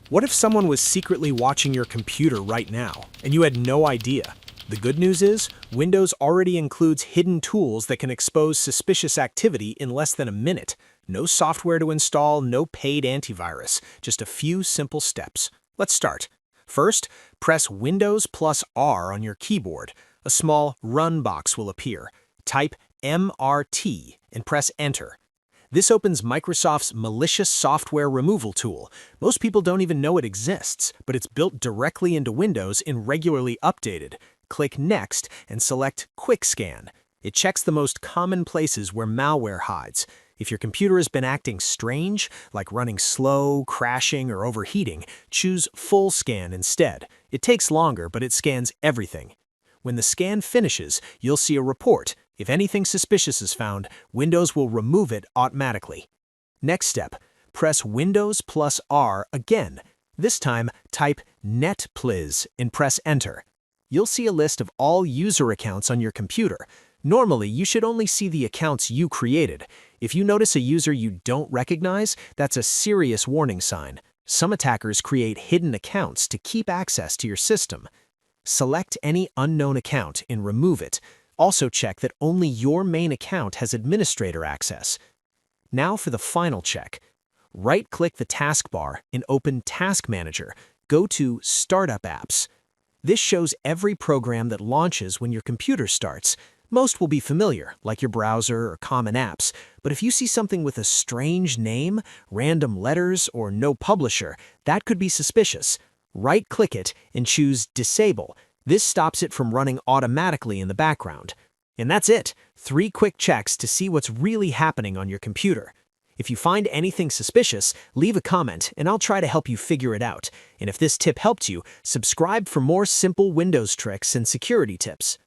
What if someone was secretly watching your computer right now, and you had no idea? The good news is, Windows already includes hidden tools that can expose suspicious activity in less than a minute. No software to install, no paid antivirus, just a few simple steps. Let's start. First, press Windows plus R on your keyboard. A small Run box will appear. Type MRT and press Enter. This opens Microsoft's malicious software removal tool. Most people don't even know it exists, but it's built directly into Windows and regularly updated. Click Next and select Quick Scan. It checks the most common places where malware hides. If your computer has been acting strange, like running slow, crashing, or overheating, choose Full Scan instead. It takes longer, but it scans everything. When the scan finishes, you'll see a report. If anything suspicious is found, Windows will remove it automatically. Next step, press Windows plus R again. This time, type netpliz and press Enter. You'll see a list of all user accounts on your computer. Normally, you should only see the accounts you created. If you notice a user you don't recognize, that's a serious warning sign. Some attackers create hidden accounts to keep access to your system. Select any unknown account and remove it. Also check that only your main account has administrator access. Now for the final check. Right-click the taskbar and open Task Manager. Go to Startup Apps. This shows every program that launches when your computer starts. Most will be familiar, like your browser or common apps, but if you see something with a strange name, random letters, or no publisher, that could be suspicious. Right-click it and choose Disable. This stops it from running automatically in the background. And that's it. 3 quick checks to see what's really happening on your computer. If you find anything suspicious, leave a comment and I'll try to help you figure it out. And if this tip helped you, subscribe for more simple Windows tricks and security tips.